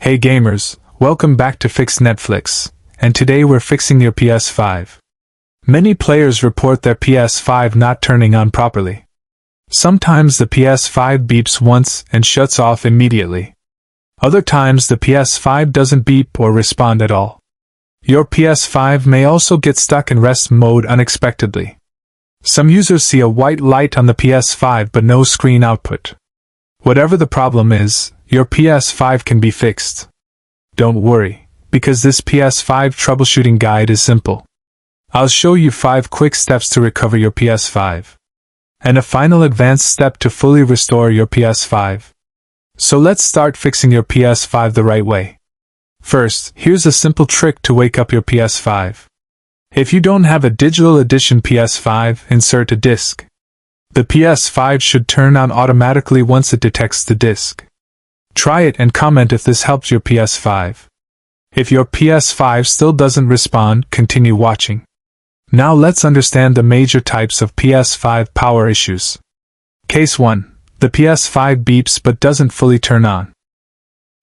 Hey gamers, welcome back to Fix Netflix, and today we're fixing your PS5. Many players report their PS5 not turning on properly. Sometimes the PS5 beeps once and shuts off immediately. Other times the PS5 doesn't beep or respond at all. Your PS5 may also get stuck in rest mode unexpectedly. Some users see a white light on the PS5 but no screen output. Whatever the problem is, your PS5 can be fixed. Don't worry, because this PS5 troubleshooting guide is simple. I'll show you 5 quick steps to recover your PS5. And a final advanced step to fully restore your PS5. So let's start fixing your PS5 the right way. First, here's a simple trick to wake up your PS5. If you don't have a digital edition PS5, insert a disc. The PS5 should turn on automatically once it detects the disc. Try it and comment if this helps your PS5. If your PS5 still doesn't respond, continue watching. Now let's understand the major types of PS5 power issues. Case 1. The PS5 beeps but doesn't fully turn on.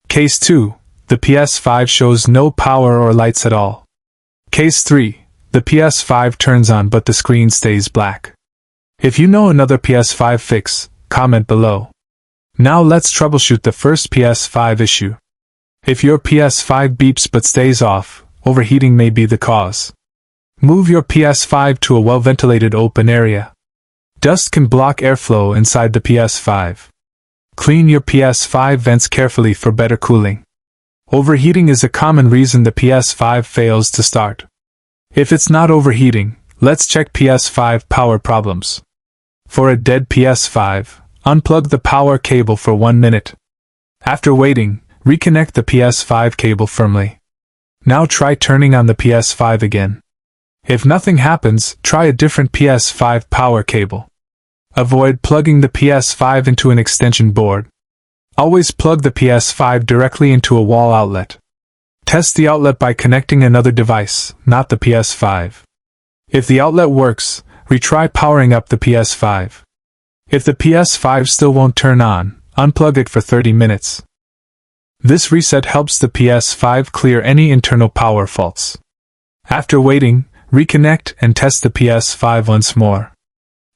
Case 2. The PS5 shows no power or lights at all. Case 3. The PS5 turns on but the screen stays black. If you know another PS5 fix, comment below. Now let's troubleshoot the first PS5 issue. If your PS5 beeps but stays off, overheating may be the cause. Move your PS5 to a well-ventilated open area. Dust can block airflow inside the PS5. Clean your PS5 vents carefully for better cooling. Overheating is a common reason the PS5 fails to start. If it's not overheating, let's check PS5 power problems. For a dead PS5, unplug the power cable for 1 minute. After waiting, reconnect the PS5 cable firmly. Now try turning on the PS5 again. If nothing happens, try a different PS5 power cable. Avoid plugging the PS5 into an extension board. Always plug the PS5 directly into a wall outlet. Test the outlet by connecting another device, not the PS5. If the outlet works, retry powering up the PS5. If the PS5 still won't turn on, unplug it for 30 minutes. This reset helps the PS5 clear any internal power faults. After waiting, reconnect and test the PS5 once more.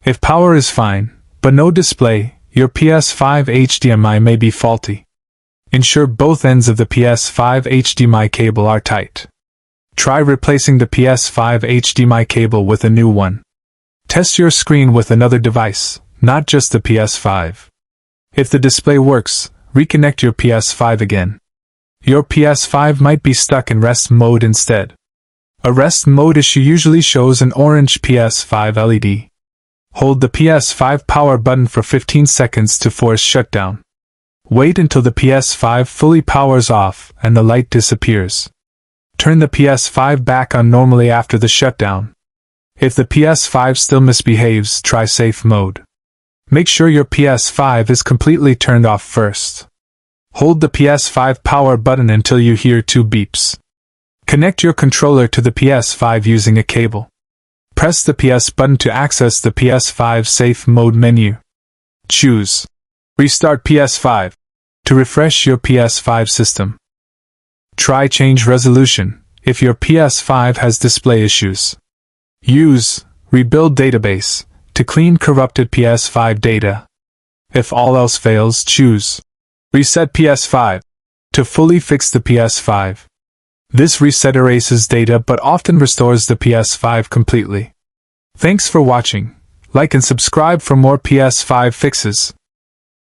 If power is fine, but no display, your PS5 HDMI may be faulty. Ensure both ends of the PS5 HDMI cable are tight. Try replacing the PS5 HDMI cable with a new one. Test your screen with another device, not just the PS5. If the display works, reconnect your PS5 again. Your PS5 might be stuck in rest mode instead. A rest mode issue usually shows an orange PS5 LED. Hold the PS5 power button for 15 seconds to force shutdown. Wait until the PS5 fully powers off and the light disappears. Turn the PS5 back on normally after the shutdown. If the PS5 still misbehaves, try safe mode. Make sure your PS5 is completely turned off first. Hold the PS5 power button until you hear 2 beeps. Connect your controller to the PS5 using a cable. Press the PS button to access the PS5 safe mode menu. Choose Restart PS5 to refresh your PS5 system. Try change resolution if your PS5 has display issues. Use Rebuild Database to clean corrupted PS5 data. If all else fails, choose Reset PS5 to fully fix the PS5. This reset erases data but often restores the PS5 completely. Thanks for watching. Like and subscribe for more PS5 fixes.